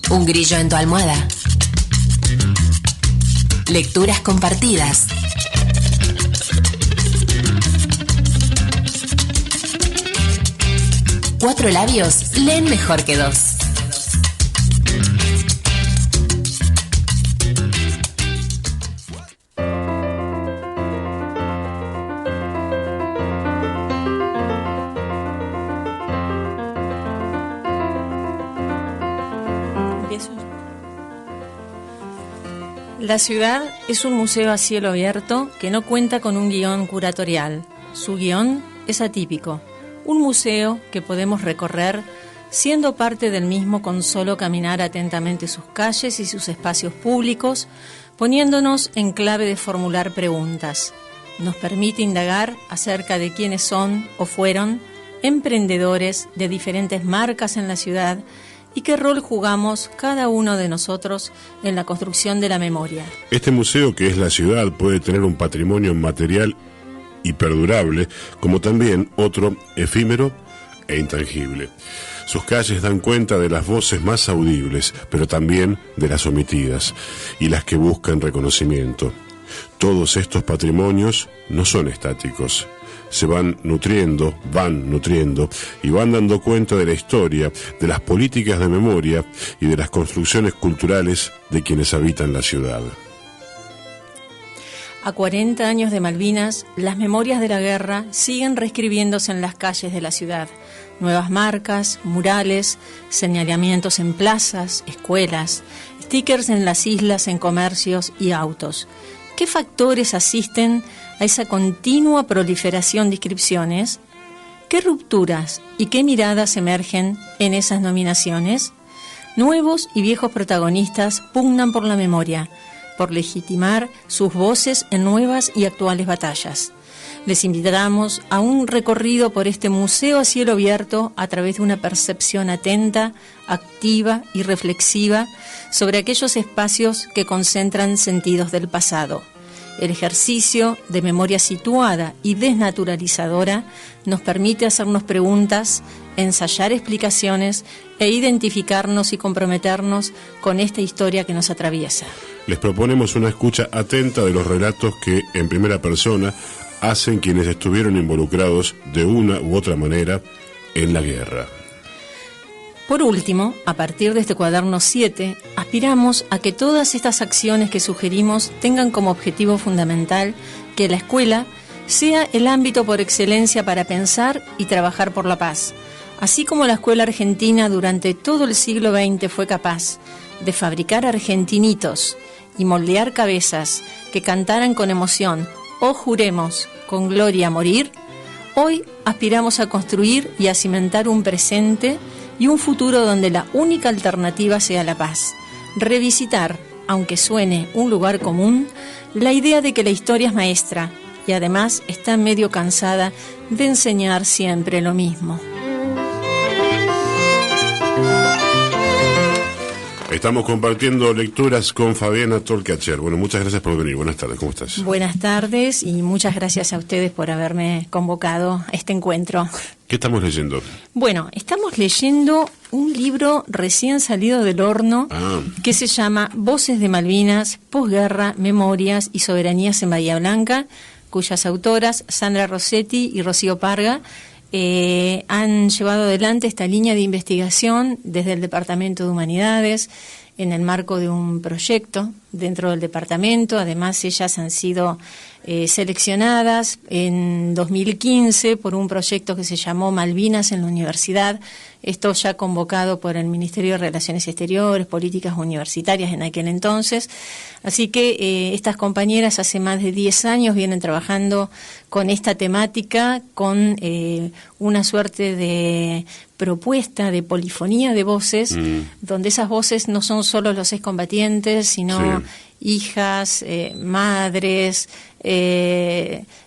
Un grillo en tu almohada. Lecturas compartidas. Cuatro labios leen mejor que dos. La ciudad es un museo a cielo abierto que no cuenta con un guión curatorial. Su guión es atípico. Un museo que podemos recorrer siendo parte del mismo con solo caminar atentamente sus calles y sus espacios públicos, poniéndonos en clave de formular preguntas. Nos permite indagar acerca de quiénes son o fueron emprendedores de diferentes marcas en la ciudad y qué rol jugamos cada uno de nosotros en la construcción de la memoria. Este museo, que es la ciudad, puede tener un patrimonio material y perdurable, como también otro efímero e intangible. Sus calles dan cuenta de las voces más audibles, pero también de las omitidas y las que buscan reconocimiento. Todos estos patrimonios no son estáticos. Se van nutriendo y van dando cuenta de la historia, de las políticas de memoria y de las construcciones culturales de quienes habitan la ciudad. A 40 años de Malvinas, las memorias de la guerra siguen reescribiéndose en las calles de la ciudad. Nuevas marcas, murales, señalamientos en plazas, escuelas, stickers en las islas, en comercios y autos. ¿Qué factores asisten a esa continua proliferación de inscripciones? ¿Qué rupturas y qué miradas emergen en esas nominaciones? Nuevos y viejos protagonistas pugnan por la memoria, por legitimar sus voces en nuevas y actuales batallas. Les invitamos a un recorrido por este museo a cielo abierto a través de una percepción atenta, activa y reflexiva sobre aquellos espacios que concentran sentidos del pasado. El ejercicio de memoria situada y desnaturalizadora nos permite hacernos preguntas, ensayar explicaciones e identificarnos y comprometernos con esta historia que nos atraviesa. Les proponemos una escucha atenta de los relatos que, en primera persona, hacen quienes estuvieron involucrados de una u otra manera en la guerra. Por último, a partir de este cuaderno 7, aspiramos a que todas estas acciones que sugerimos tengan como objetivo fundamental que la escuela sea el ámbito por excelencia para pensar y trabajar por la paz, así como la escuela argentina durante todo el siglo XX fue capaz de fabricar argentinitos y moldear cabezas que cantaran con emoción «O juremos con gloria morir», hoy aspiramos a construir y a cimentar un presente y un futuro donde la única alternativa sea la paz. Revisitar, aunque suene un lugar común, la idea de que la historia es maestra y además está medio cansada de enseñar siempre lo mismo. Estamos compartiendo lecturas con Fabiana Tolcacher. Bueno, muchas gracias por venir. Buenas tardes, ¿cómo estás? Buenas tardes y muchas gracias a ustedes por haberme convocado a este encuentro. ¿Qué estamos leyendo? Bueno, estamos leyendo un libro recién salido del horno que se llama Voces de Malvinas, Posguerra, Memorias y Soberanías en Bahía Blanca, cuyas autoras, Sandra Rossetti y Rocío Parga, han llevado adelante esta línea de investigación desde el Departamento de Humanidades en el marco de un proyecto dentro del departamento. Además, ellas han sido seleccionadas en 2015 por un proyecto que se llamó Malvinas en la Universidad, esto ya convocado por el Ministerio de Relaciones Exteriores, Políticas Universitarias en aquel entonces. Así que estas compañeras hace más de 10 años vienen trabajando con esta temática, con una suerte de propuesta de polifonía de voces, donde esas voces no son solo los excombatientes, sino hijas, madres,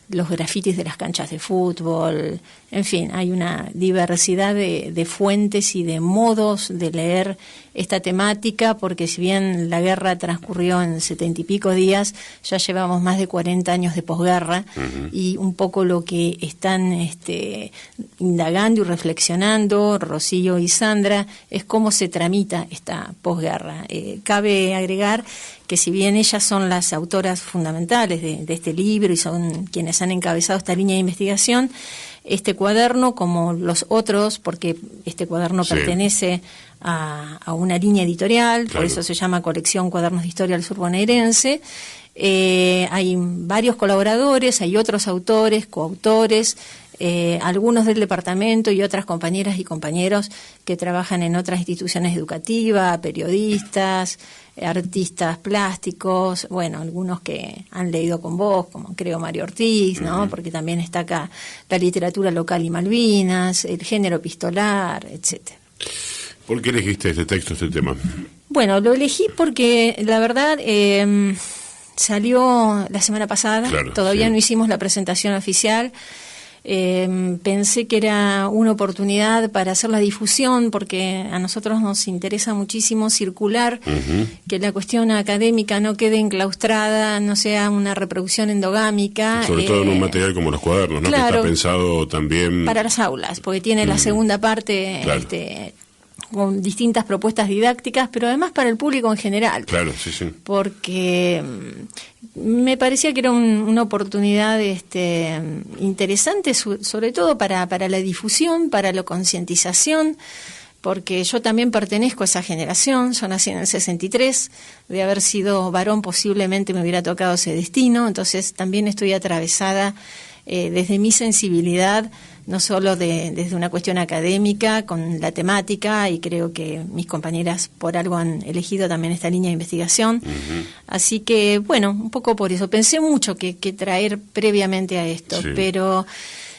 los grafitis de las canchas de fútbol, En fin, hay una diversidad de fuentes y de modos de leer esta temática, porque si bien la guerra transcurrió en 70 y pico días, ya llevamos más de 40 años de posguerra, y un poco lo que están indagando y reflexionando Rocío y Sandra es cómo se tramita esta posguerra. Cabe agregar que si bien ellas son las autoras fundamentales de este libro y son quienes han encabezado esta línea de investigación, este cuaderno, como los otros, porque este cuaderno pertenece a una línea editorial, por eso se llama Colección Cuadernos de Historia del Sur Bonaerense, hay varios colaboradores, hay otros autores, coautores, algunos del departamento y otras compañeras y compañeros que trabajan en otras instituciones educativas, periodistas, artistas plásticos, bueno, algunos que han leído con vos, como creo Mario Ortiz, ¿no? Porque también está acá la literatura local y Malvinas, el género epistolar, etcétera. ¿Por qué elegiste este texto, este tema? Bueno, lo elegí porque la verdad salió la semana pasada, todavía no hicimos la presentación oficial. Pensé que era una oportunidad para hacer la difusión, porque a nosotros nos interesa muchísimo circular, que la cuestión académica no quede enclaustrada, no sea una reproducción endogámica. Sobre todo en un material como los cuadernos, ¿no? Claro, que está pensado también para las aulas, porque tiene la segunda parte con distintas propuestas didácticas, pero además para el público en general. Claro, sí, sí. Porque me parecía que era una oportunidad interesante, sobre todo para la difusión, para la concientización, porque yo también pertenezco a esa generación. Yo nací en el 63, de haber sido varón posiblemente me hubiera tocado ese destino, entonces también estoy atravesada desde mi sensibilidad, no solo desde una cuestión académica, con la temática, y creo que mis compañeras por algo han elegido también esta línea de investigación. Así que, bueno, un poco por eso. Pensé mucho que traer previamente a esto, pero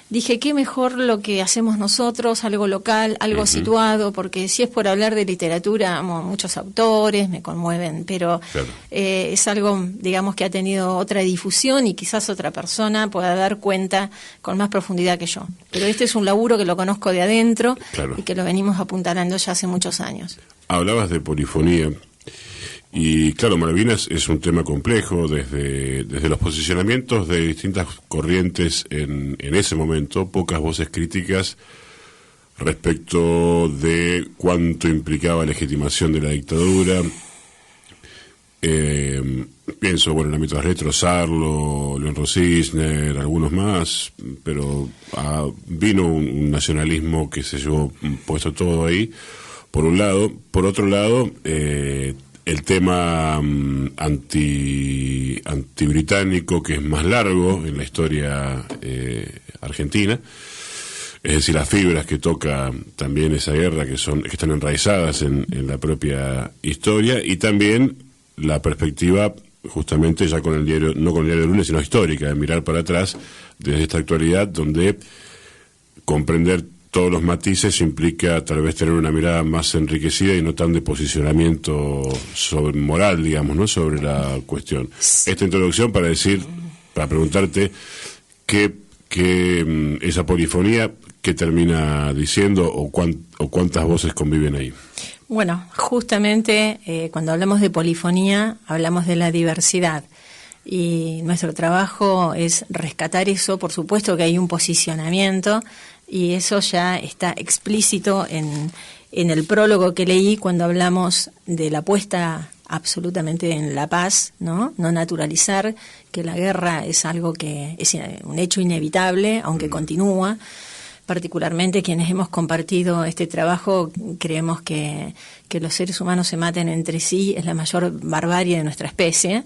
dije, qué mejor lo que hacemos nosotros, algo local, algo situado, porque si es por hablar de literatura, muchos autores me conmueven, pero es algo, digamos, que ha tenido otra difusión y quizás otra persona pueda dar cuenta con más profundidad que yo. Pero este es un laburo que lo conozco de adentro y que lo venimos apuntalando ya hace muchos años. Hablabas de polifonía. Y claro, Malvinas es un tema complejo desde los posicionamientos de distintas corrientes en ese momento, pocas voces críticas respecto de cuánto implicaba legitimación de la dictadura. Pienso, bueno, en el ámbito de Retro, Sarlo, Leonardo Cisner, algunos más, pero vino un nacionalismo que se llevó puesto todo ahí, por un lado. Por otro lado, el tema antibritánico, que es más largo en la historia argentina, es decir, las fibras que toca también esa guerra, que están enraizadas en la propia historia, y también la perspectiva, justamente ya con el diario, no con el diario de lunes, sino histórica, de mirar para atrás desde esta actualidad, donde comprender todos los matices implica tal vez tener una mirada más enriquecida y no tan de posicionamiento sobre moral, digamos, ¿no? Sobre la cuestión. Esta introducción para preguntarte qué esa polifonía, qué termina diciendo o cuántas voces conviven ahí. Bueno, justamente cuando hablamos de polifonía hablamos de la diversidad. Y nuestro trabajo es rescatar eso. Por supuesto que hay un posicionamiento, y eso ya está explícito en el prólogo que leí cuando hablamos de la apuesta absolutamente en la paz, no naturalizar que la guerra es algo que es un hecho inevitable, aunque continúa. Particularmente quienes hemos compartido este trabajo creemos que los seres humanos se maten entre sí es la mayor barbarie de nuestra especie.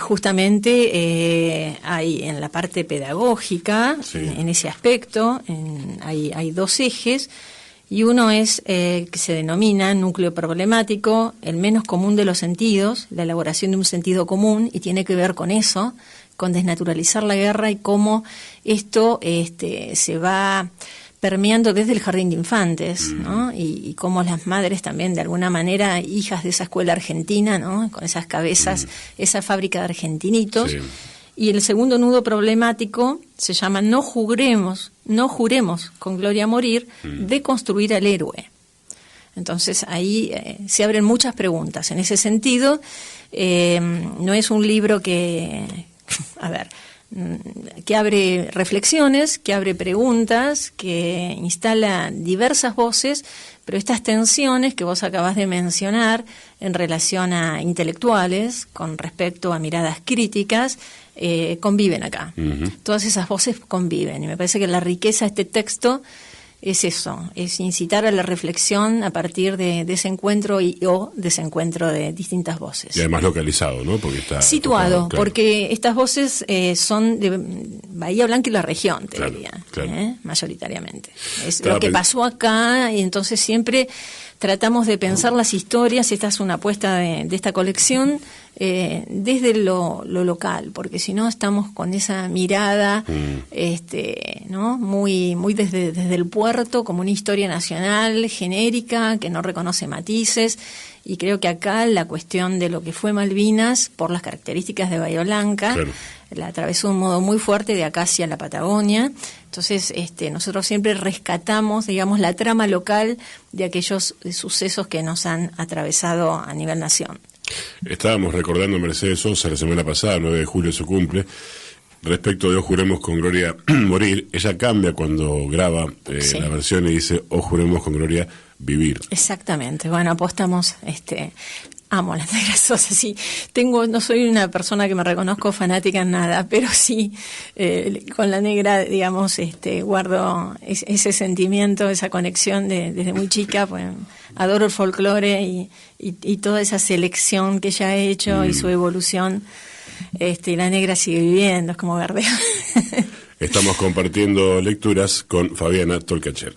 Justamente hay en la parte pedagógica, en ese aspecto, hay dos ejes, y uno es que se denomina núcleo problemático, el menos común de los sentidos, la elaboración de un sentido común, y tiene que ver con eso, con desnaturalizar la guerra y cómo esto se va permeando desde el jardín de infantes, ¿no? Y cómo las madres también, de alguna manera, hijas de esa escuela argentina, ¿no? Con esas cabezas, esa fábrica de argentinitos, Y el segundo nudo problemático se llama no juremos con gloria a morir, de construir al héroe. Entonces ahí se abren muchas preguntas. En ese sentido, no es un libro que abre reflexiones, que abre preguntas, que instala diversas voces, pero estas tensiones que vos acabás de mencionar en relación a intelectuales, con respecto a miradas críticas, conviven acá. Todas esas voces conviven, y me parece que la riqueza de este texto es eso, es incitar a la reflexión a partir de ese encuentro o desencuentro de distintas voces. Y además localizado, ¿no? Porque está situado, claro. Porque estas voces son de Bahía Blanca y la región, te diría, mayoritariamente. Es lo que pasó acá, y entonces siempre tratamos de pensar las historias. Esta es una apuesta de esta colección, desde lo local, porque si no estamos con esa mirada ¿no? muy desde el puerto, como una historia nacional genérica que no reconoce matices. Y creo que acá la cuestión de lo que fue Malvinas, por las características de Bahía Blanca, la atravesó de un modo muy fuerte de acá hacia la Patagonia. Entonces, nosotros siempre rescatamos, digamos, la trama local de aquellos sucesos que nos han atravesado a nivel nación. Estábamos recordando a Mercedes Sosa la semana pasada, 9 de julio, su cumple. Respecto de O Juremos con Gloria Morir, ella cambia cuando graba la versión y dice O Juremos con Gloria Vivir. Exactamente. Bueno, apostamos, amo a la Negra Sosa, sí. No soy una persona que me reconozco fanática en nada, pero sí, con la Negra, digamos, guardo ese sentimiento, esa conexión desde muy chica, pues adoro el folclore y toda esa selección que ella ha hecho y su evolución. Y la Negra sigue viviendo, es como Gardel. Estamos compartiendo lecturas con Fabiana Tolcacher.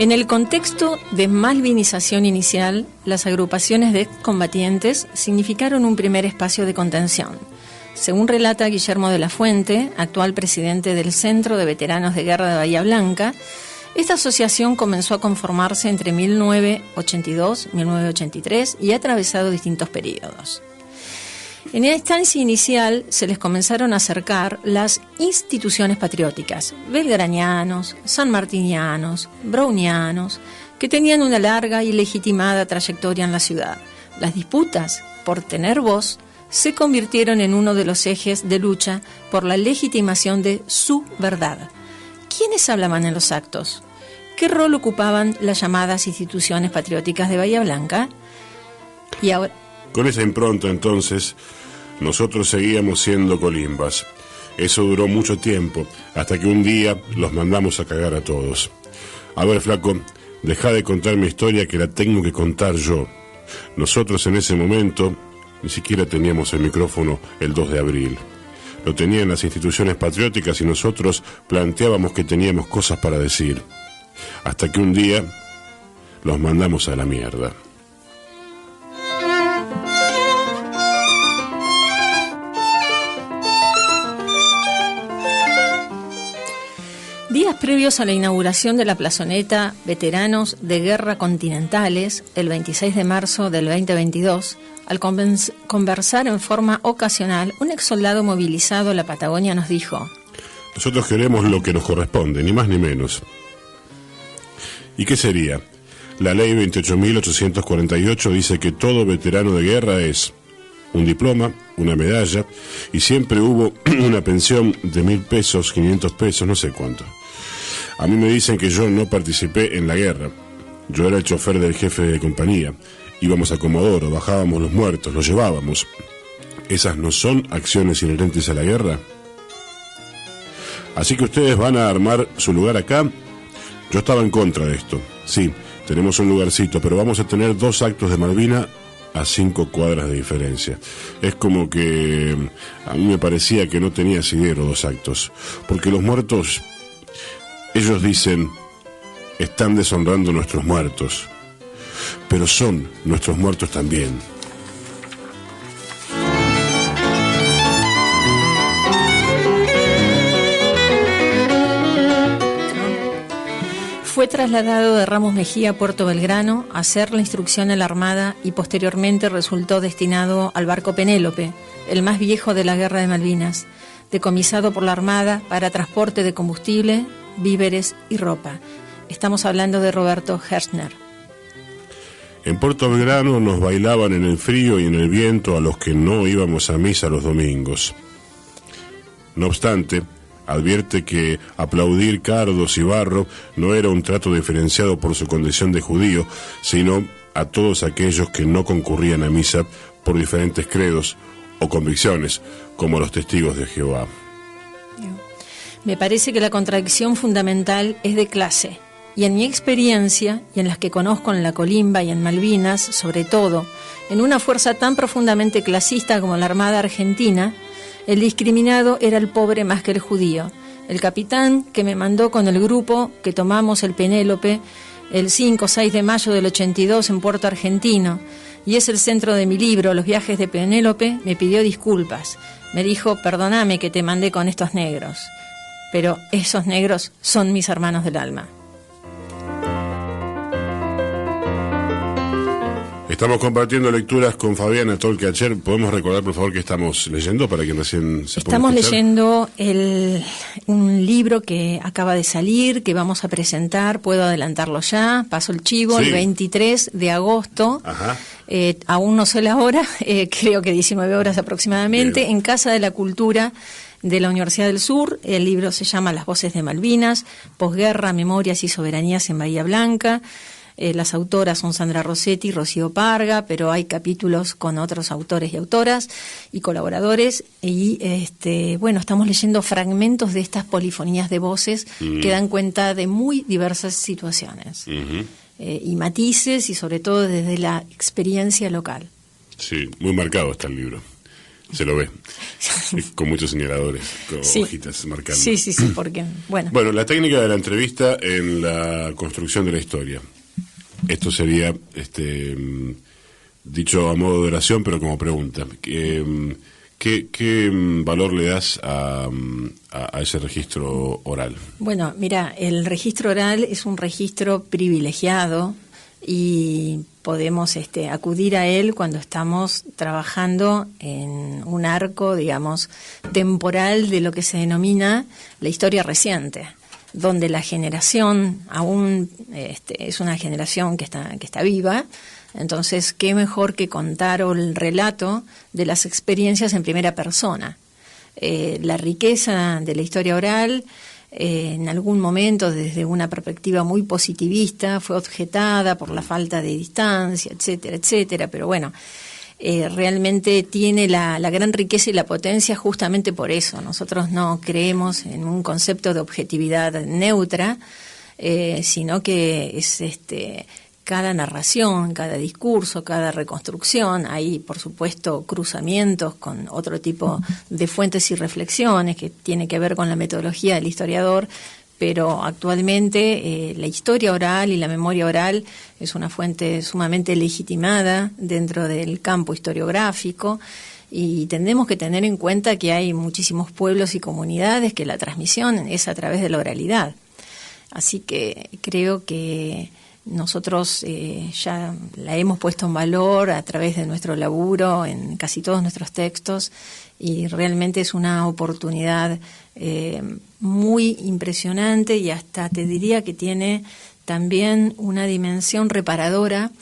En el contexto de malvinización inicial, las agrupaciones de excombatientes significaron un primer espacio de contención. Según relata Guillermo de la Fuente, actual presidente del Centro de Veteranos de Guerra de Bahía Blanca, esta asociación comenzó a conformarse entre 1982 y 1983 y ha atravesado distintos periodos. En la instancia inicial se les comenzaron a acercar las instituciones patrióticas, belgranianos, sanmartinianos, brownianos, que tenían una larga y legitimada trayectoria en la ciudad. Las disputas por tener voz se convirtieron en uno de los ejes de lucha por la legitimación de su verdad. ¿Quiénes hablaban en los actos? ¿Qué rol ocupaban las llamadas instituciones patrióticas de Bahía Blanca? Y ahora... Con esa impronta, entonces, nosotros seguíamos siendo colimbas. Eso duró mucho tiempo, hasta que un día los mandamos a cagar a todos. A ver, flaco, deja de contar mi historia, que la tengo que contar yo. Nosotros en ese momento ni siquiera teníamos el micrófono el 2 de abril. Lo tenían las instituciones patrióticas y nosotros planteábamos que teníamos cosas para decir. Hasta que un día los mandamos a la mierda. Días previos a la inauguración de la plazoleta Veteranos de Guerra Continentales, el 26 de marzo del 2022, al conversar en forma ocasional, un exsoldado movilizado a la Patagonia nos dijo: nosotros queremos lo que nos corresponde, ni más ni menos. ¿Y qué sería? La ley 28.848 dice que todo veterano de guerra es un diploma, una medalla, y siempre hubo una pensión de 1.000 pesos, 500 pesos, no sé cuánto. A mí me dicen que yo no participé en la guerra. Yo era el chofer del jefe de compañía. Íbamos a Comodoro, bajábamos los muertos, los llevábamos. ¿Esas no son acciones inherentes a la guerra? Así que ustedes van a armar su lugar acá. Yo estaba en contra de esto. Sí, tenemos un lugarcito, pero vamos a tener 2 actos de Malvina a 5 cuadras de diferencia. Es como que a mí me parecía que no tenía asidero 2 actos, porque los muertos, ellos dicen, están deshonrando nuestros muertos, pero son nuestros muertos también. Fue trasladado de Ramos Mejía a Puerto Belgrano a hacer la instrucción en la Armada y posteriormente resultó destinado al barco Penélope, el más viejo de la Guerra de Malvinas, decomisado por la Armada para transporte de combustible, víveres y ropa. Estamos hablando de Roberto Hertzner. En Puerto Belgrano nos bailaban en el frío y en el viento a los que no íbamos a misa los domingos. No obstante, advierte que aplaudir cardos y barro no era un trato diferenciado por su condición de judío, sino a todos aquellos que no concurrían a misa por diferentes credos o convicciones, como los testigos de Jehová. Me parece que la contradicción fundamental es de clase, y en mi experiencia, y en las que conozco en la Colimba y en Malvinas, sobre todo, en una fuerza tan profundamente clasista como la Armada Argentina, el discriminado era el pobre más que el judío. El capitán que me mandó con el grupo que tomamos el Penélope el 5 o 6 de mayo del 82 en Puerto Argentino, y es el centro de mi libro, Los viajes de Penélope, me pidió disculpas. Me dijo, perdóname que te mandé con estos negros, pero esos negros son mis hermanos del alma. Estamos compartiendo lecturas con Fabiana Tolcacher. ¿Podemos recordar, por favor, qué estamos leyendo para que recién se Estamos leyendo un libro que acaba de salir, que vamos a presentar, puedo adelantarlo ya, paso el chivo, sí. El 23 de agosto. Ajá. Aún no sé la hora, creo que 19 horas aproximadamente, bien. En Casa de la Cultura de la Universidad del Sur. El libro se llama Las voces de Malvinas, posguerra, memorias y soberanías en Bahía Blanca. Las autoras son Sandra Rossetti y Rocío Parga, pero hay capítulos con otros autores y autoras y colaboradores. Y bueno, estamos leyendo fragmentos de estas polifonías de voces que dan cuenta de muy diversas situaciones y matices, y sobre todo desde la experiencia local. Sí, muy marcado está el libro. Se lo ve, con muchos señaladores, con sí. Hojitas marcando. Sí, porque, bueno. Bueno, la técnica de la entrevista en la construcción de la historia. Esto sería, dicho a modo de oración, pero como pregunta. ¿Qué valor le das a ese registro oral? Bueno, mira, el registro oral es un registro privilegiado y podemos acudir a él cuando estamos trabajando en un arco, digamos, temporal de lo que se denomina la historia reciente, donde la generación aún es una generación que está viva. Entonces, qué mejor que contar el relato de las experiencias en primera persona. La riqueza de la historia oral, en algún momento, desde una perspectiva muy positivista, fue objetada por la falta de distancia, etcétera, etcétera, pero bueno, realmente tiene la gran riqueza y la potencia justamente por eso. Nosotros no creemos en un concepto de objetividad neutra, sino que es cada narración, cada discurso, cada reconstrucción. Hay, por supuesto, cruzamientos con otro tipo de fuentes y reflexiones que tiene que ver con la metodología del historiador, pero actualmente la historia oral y la memoria oral es una fuente sumamente legitimada dentro del campo historiográfico, y tenemos que tener en cuenta que hay muchísimos pueblos y comunidades que la transmisión es a través de la oralidad. Así que creo que nosotros ya la hemos puesto en valor a través de nuestro laburo en casi todos nuestros textos, y realmente es una oportunidad muy impresionante, y hasta te diría que tiene también una dimensión reparadora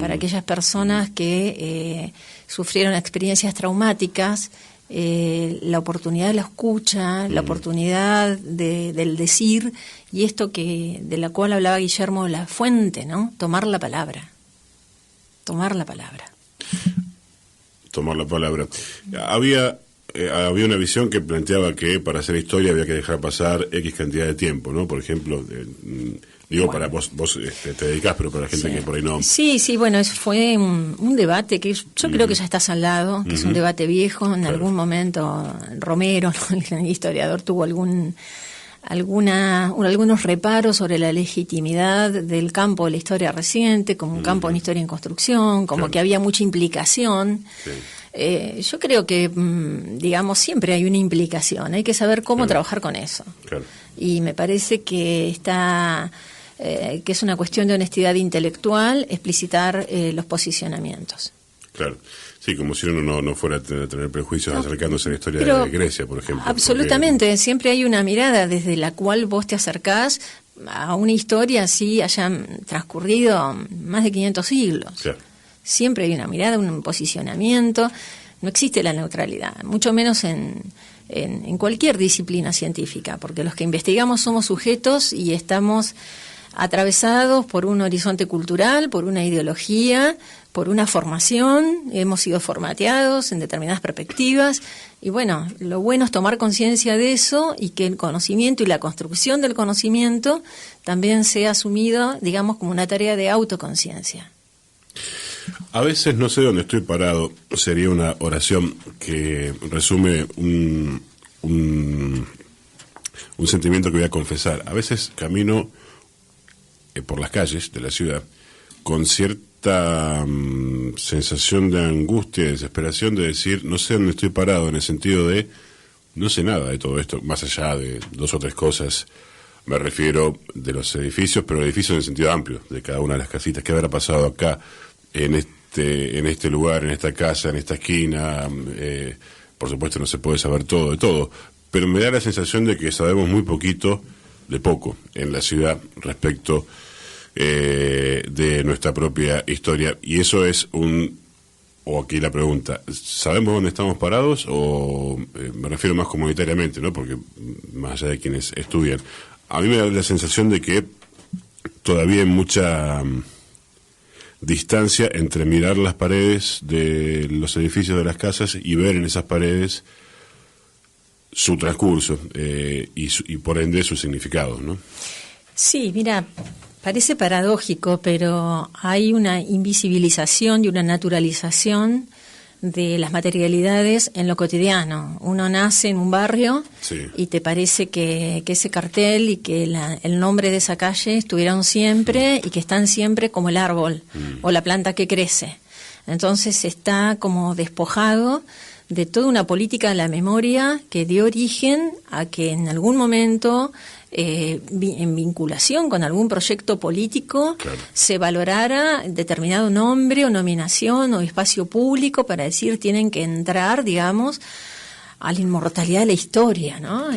para aquellas personas que sufrieron experiencias traumáticas. La oportunidad de la escucha, la oportunidad del decir, y esto de la cual hablaba Guillermo Lafuente, ¿no? Tomar la palabra. Había una visión que planteaba que para hacer historia había que dejar pasar X cantidad de tiempo, ¿no? Por ejemplo, digo, bueno, para vos te dedicás, pero para la gente que por ahí no. Sí, bueno, fue un debate que yo creo que ya está saldado, que es un debate viejo. En algún momento Romero, el historiador, tuvo algunos reparos sobre la legitimidad del campo de la historia reciente como un campo en historia en construcción, como que había mucha implicación. Sí. Yo creo que, digamos, siempre hay una implicación, hay que saber cómo trabajar con eso. Claro. Y me parece que está que es una cuestión de honestidad intelectual, explicitar los posicionamientos. Claro, sí, como si uno no fuera a tener prejuicios acercándose a la historia de Grecia, por ejemplo. Absolutamente, porque siempre hay una mirada desde la cual vos te acercás a una historia así hayan transcurrido más de 500 siglos. Claro. Siempre hay una mirada, un posicionamiento, no existe la neutralidad, mucho menos en cualquier disciplina científica, porque los que investigamos somos sujetos y estamos atravesados por un horizonte cultural, por una ideología, por una formación, hemos sido formateados en determinadas perspectivas, y bueno, lo bueno es tomar conciencia de eso y que el conocimiento y la construcción del conocimiento también sea asumido, digamos, como una tarea de autoconciencia. A veces no sé dónde estoy parado, sería una oración que resume un sentimiento que voy a confesar. A veces camino por las calles de la ciudad con cierta sensación de angustia y desesperación de decir, no sé dónde estoy parado, en el sentido de no sé nada de todo esto, más allá de 2 o 3 cosas. Me refiero de los edificios, pero edificios en el sentido amplio, de cada una de las casitas. ¿Qué habrá pasado acá, en este lugar, en esta casa, en esta esquina? Por supuesto no se puede saber todo de todo, pero me da la sensación de que sabemos muy poquito de poco en la ciudad respecto de nuestra propia historia, y eso es o aquí la pregunta, ¿sabemos dónde estamos parados? O me refiero más comunitariamente, ¿no? Porque más allá de quienes estudian, a mí me da la sensación de que todavía hay mucha distancia entre mirar las paredes de los edificios de las casas y ver en esas paredes su transcurso y por ende sus significados, ¿no? Sí, mira, parece paradójico, pero hay una invisibilización y una naturalización de las materialidades en lo cotidiano. Uno nace en un barrio y te parece que ese cartel y que el nombre de esa calle estuvieron siempre y que están siempre como el árbol o la planta que crece. Entonces está como despojado de toda una política de la memoria que dio origen a que en algún momento, en vinculación con algún proyecto político, se valorara determinado nombre o nominación o espacio público para decir tienen que entrar, digamos, a la inmortalidad de la historia, ¿no?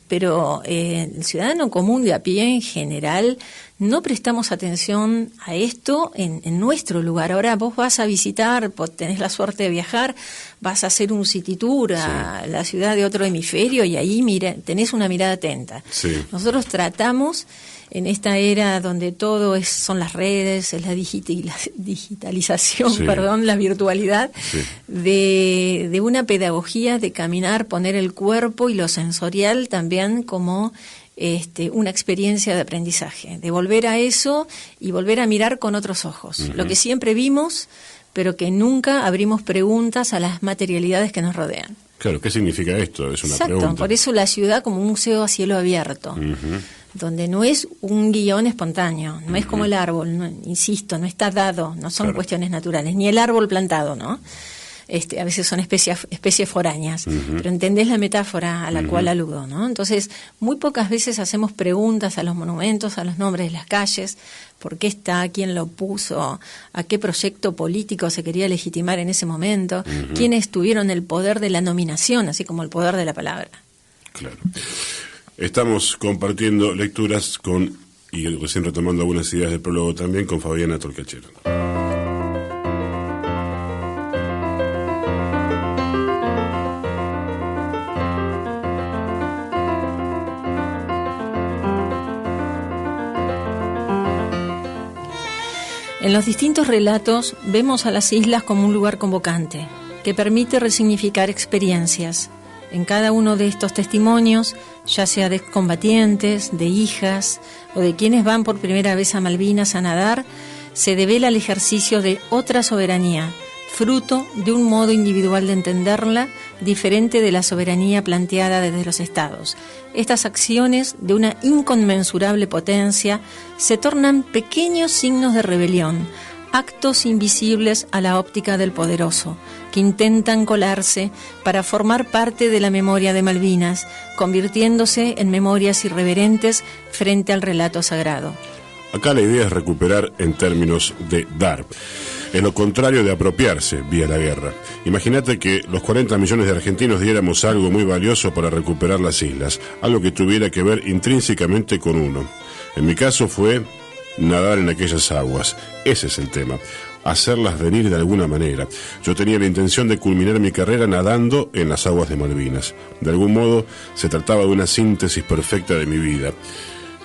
Pero el ciudadano común de a pie en general no prestamos atención a esto en nuestro lugar. Ahora vos vas a visitar, tenés la suerte de viajar, vas a hacer un city tour a la ciudad de otro hemisferio y ahí tenés una mirada atenta. Sí. Nosotros tratamos, en esta era donde todo son las redes, es la digitalización, la virtualidad, de una pedagogía de caminar, poner el cuerpo y lo sensorial también como una experiencia de aprendizaje, de volver a eso y volver a mirar con otros ojos. Lo que siempre vimos, pero que nunca abrimos preguntas a las materialidades que nos rodean. Claro, ¿qué significa esto? Es una pregunta. Por eso la ciudad como un museo a cielo abierto, donde no es un guión espontáneo, no es como el árbol, insisto, no está dado, no son cuestiones naturales, ni el árbol plantado, ¿no? A veces son especies foráneas, pero entendés la metáfora a la cual aludo, ¿no? Entonces, muy pocas veces hacemos preguntas a los monumentos, a los nombres de las calles, por qué está, quién lo puso, a qué proyecto político se quería legitimar en ese momento, quiénes tuvieron el poder de la nominación, así como el poder de la palabra. Claro. Estamos compartiendo lecturas y recién retomando algunas ideas del prólogo también, con Fabiana Tolcachero. En los distintos relatos vemos a las islas como un lugar convocante, que permite resignificar experiencias. En cada uno de estos testimonios, ya sea de excombatientes, de hijas o de quienes van por primera vez a Malvinas a nadar, se devela el ejercicio de otra soberanía, fruto de un modo individual de entenderla, diferente de la soberanía planteada desde los estados. Estas acciones de una inconmensurable potencia se tornan pequeños signos de rebelión, actos invisibles a la óptica del poderoso, que intentan colarse para formar parte de la memoria de Malvinas, convirtiéndose en memorias irreverentes frente al relato sagrado. Acá la idea es recuperar en términos de dar. Es lo contrario de apropiarse vía la guerra. Imagínate que los 40 millones de argentinos diéramos algo muy valioso para recuperar las islas, algo que tuviera que ver intrínsecamente con uno. En mi caso fue nadar en aquellas aguas. Ese es el tema. Hacerlas venir de alguna manera. Yo tenía la intención de culminar mi carrera nadando en las aguas de Malvinas. De algún modo se trataba de una síntesis perfecta de mi vida.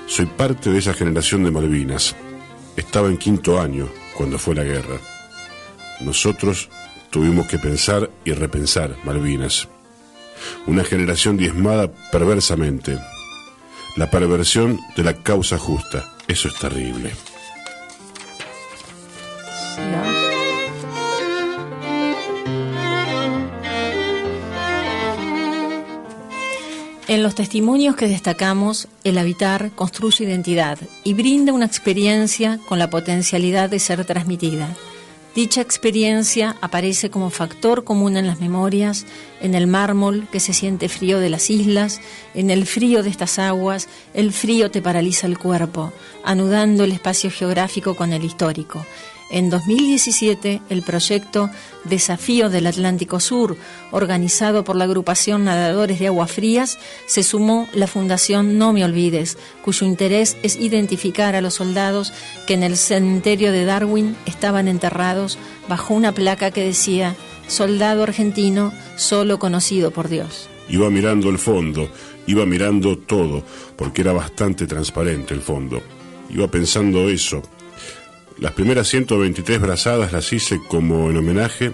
Soy parte de esa generación de Malvinas. Estaba en 5º año cuando fue la guerra. Nosotros tuvimos que pensar y repensar Malvinas. Una generación diezmada perversamente. La perversión de la causa justa. Eso es terrible. En los testimonios que destacamos, el habitar construye identidad y brinda una experiencia con la potencialidad de ser transmitida. Dicha experiencia aparece como factor común en las memorias, en el mármol que se siente frío de las islas, en el frío de estas aguas. El frío te paraliza el cuerpo, anudando el espacio geográfico con el histórico. En 2017, el proyecto Desafío del Atlántico Sur, organizado por la agrupación Nadadores de Aguas Frías, se sumó la Fundación No Me Olvides, cuyo interés es identificar a los soldados que en el cementerio de Darwin estaban enterrados bajo una placa que decía: soldado argentino, solo conocido por Dios. Iba mirando el fondo, iba mirando todo, porque era bastante transparente el fondo. Iba pensando eso. Las primeras 123 brazadas las hice como en homenaje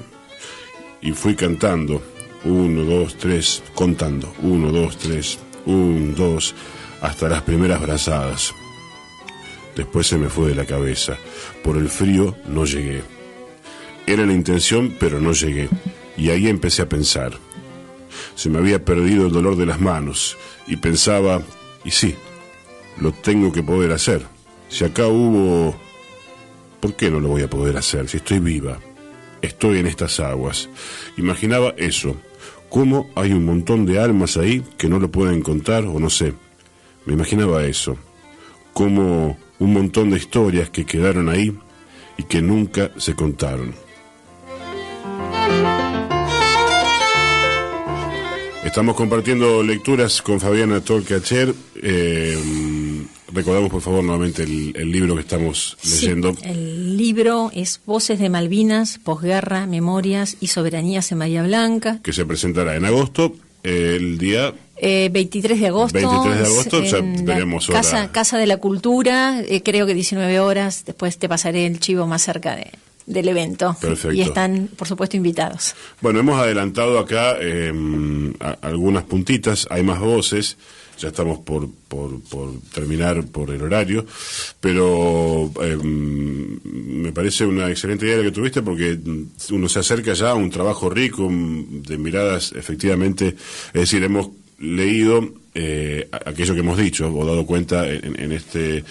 y fui cantando 1, 2, 3, contando 1, 2, 3, 1, 2, hasta las primeras brazadas. Después se me fue de la cabeza. Por el frío no llegué. Era la intención, pero no llegué. Y ahí empecé a pensar. Se me había perdido el dolor de las manos y pensaba, y sí, lo tengo que poder hacer. Si acá hubo... ¿Por qué no lo voy a poder hacer si estoy viva? Estoy en estas aguas. Imaginaba eso. Cómo hay un montón de almas ahí que no lo pueden contar o no sé. Me imaginaba eso. Como un montón de historias que quedaron ahí y que nunca se contaron. Estamos compartiendo lecturas con Fabiana Tolcacher. Recordamos por favor nuevamente el libro que estamos leyendo. Sí, el libro es Voces de Malvinas, Posguerra, Memorias y Soberanías en Bahía Blanca. Que se presentará en agosto, el día... 23 de agosto. 23 de agosto, ya veremos hora. Casa de la Cultura, creo que 19 horas. Después te pasaré el chivo más cerca del evento. Perfecto. Y están, por supuesto, invitados. Bueno, hemos adelantado acá algunas puntitas, hay más voces. Ya estamos por terminar por el horario, pero me parece una excelente idea la que tuviste, porque uno se acerca ya a un trabajo rico de miradas, efectivamente. Es decir, hemos leído aquello que hemos dicho o dado cuenta en este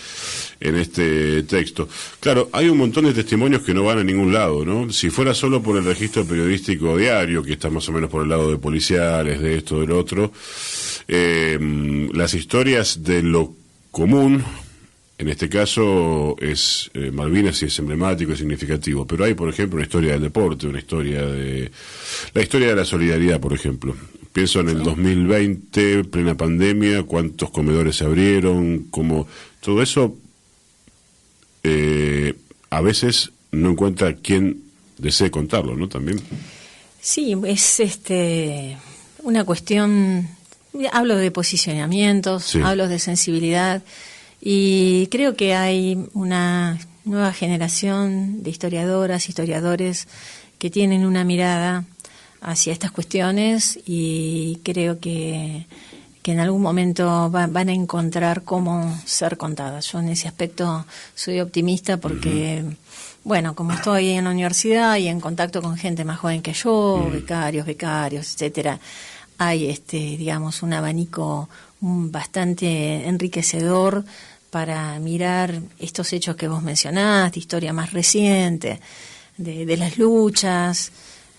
texto. Claro, hay un montón de testimonios que no van a ningún lado, ¿no? Si fuera solo por el registro periodístico diario, que está más o menos por el lado de policiales, de esto, del otro, las historias de lo común, en este caso es Malvinas, y es emblemático, es significativo, pero hay, por ejemplo, una historia del deporte, la historia de la solidaridad, por ejemplo. Pienso en el 2020, plena pandemia, cuántos comedores se abrieron, como todo eso a veces no encuentra quien desee contarlo, ¿no? También. Sí, es una cuestión. Hablo de posicionamientos, sí. Hablo de sensibilidad, y creo que hay una nueva generación de historiadoras, historiadores que tienen una mirada hacia estas cuestiones, y creo que en algún momento van a encontrar cómo ser contadas. Yo en ese aspecto soy optimista porque, bueno, como estoy en la universidad y en contacto con gente más joven que yo, becarios, etcétera, hay digamos un abanico bastante enriquecedor para mirar estos hechos que vos mencionaste, historia más reciente de las luchas,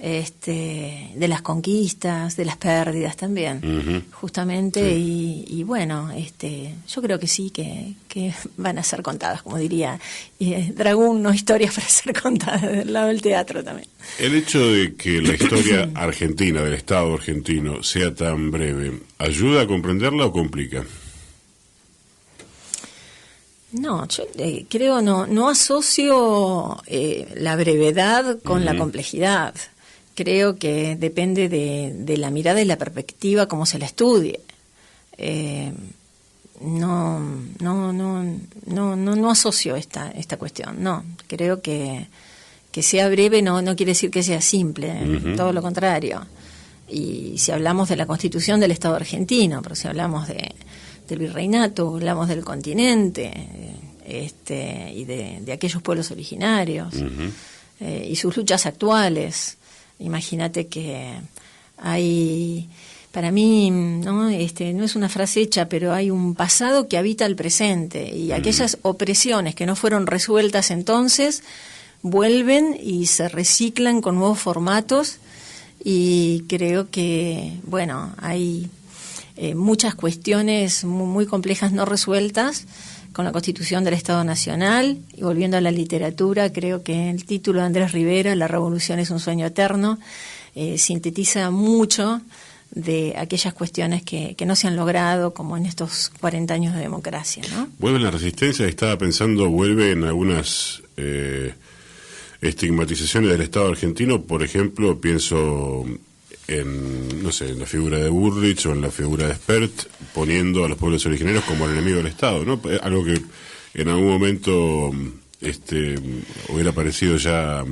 de las conquistas, de las pérdidas también, justamente, sí. Y bueno, yo creo que sí, que van a ser contadas, como diría Dragún, no historias para ser contadas del lado del teatro también. El hecho de que la historia argentina, del Estado argentino, sea tan breve, ¿ayuda a comprenderla o complica? No, yo creo no asocio la brevedad con la complejidad. Creo que depende de la mirada y la perspectiva como se la estudie. No asocio esta cuestión. No, creo que sea breve no quiere decir que sea simple, todo lo contrario. Y si hablamos de la Constitución del Estado argentino, pero si hablamos del virreinato, hablamos del continente, y de aquellos pueblos originarios, y sus luchas actuales. Imagínate que hay, para mí, no es una frase hecha, pero hay un pasado que habita el presente, y aquellas opresiones que no fueron resueltas entonces vuelven y se reciclan con nuevos formatos, y creo que, bueno, hay muchas cuestiones muy complejas no resueltas con la Constitución del Estado Nacional. Y volviendo a la literatura, creo que el título de Andrés Rivera, La Revolución es un sueño eterno, sintetiza mucho de aquellas cuestiones que no se han logrado, como en estos 40 años de democracia, ¿no? Vuelve en la resistencia, estaba pensando, vuelve en algunas estigmatizaciones del Estado argentino. Por ejemplo, pienso en, no sé, en la figura de Bullrich o en la figura de Spert, poniendo a los pueblos originarios como el enemigo del Estado, ¿no? Algo que en algún momento hubiera parecido ya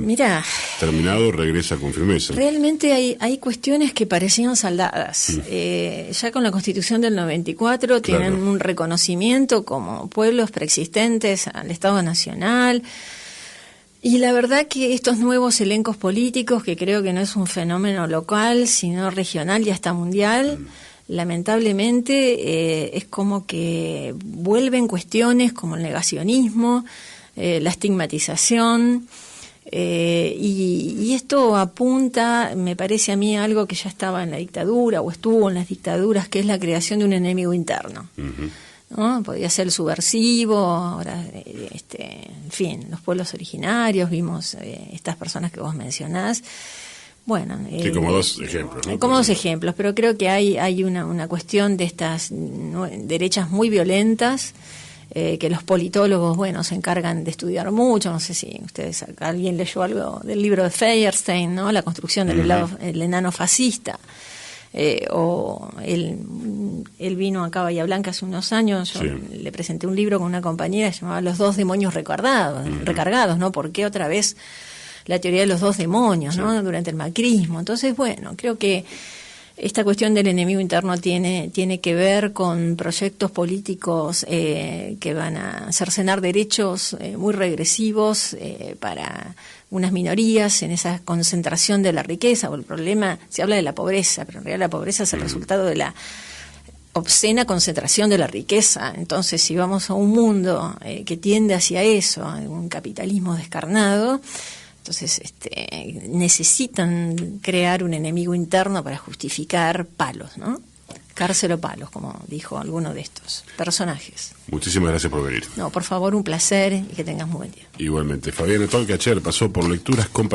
terminado, regresa con firmeza. Realmente hay cuestiones que parecían saldadas. Ya con la Constitución del 94 tienen un reconocimiento como pueblos preexistentes al Estado Nacional. Y la verdad que estos nuevos elencos políticos, que creo que no es un fenómeno local, sino regional y hasta mundial, lamentablemente es como que vuelven cuestiones como el negacionismo, la estigmatización, y esto apunta, me parece a mí, a algo que ya estaba en la dictadura o estuvo en las dictaduras, que es la creación de un enemigo interno. ¿No? Podía ser el subversivo, ahora, en fin, los pueblos originarios, vimos estas personas que vos mencionás. Bueno, sí, como dos ejemplos, ¿no? Como dos ejemplos, pero creo que hay una cuestión de estas derechas muy violentas, que los politólogos, bueno, se encargan de estudiar mucho. No sé si ustedes, alguien leyó algo del libro de Feyerstein, ¿no? La construcción del enano fascista. O él vino acá a Bahía Blanca hace unos años. Yo le presenté un libro con una compañera que se llamaba Los dos demonios recargados, ¿no? ¿Por qué otra vez la teoría de los dos demonios, ¿no? Durante el macrismo. Entonces, bueno, creo que esta cuestión del enemigo interno tiene que ver con proyectos políticos que van a cercenar derechos muy regresivos para unas minorías en esa concentración de la riqueza. O el problema, se habla de la pobreza, pero en realidad la pobreza es el resultado de la obscena concentración de la riqueza. Entonces, si vamos a un mundo que tiende hacia eso, a un capitalismo descarnado, entonces necesitan crear un enemigo interno para justificar palos, ¿no? Cárcel o palos, como dijo alguno de estos personajes. Muchísimas gracias por venir. No, por favor, un placer y que tengas muy buen día. Igualmente. Fabiana Tolcacher pasó por Lecturas Compartidas.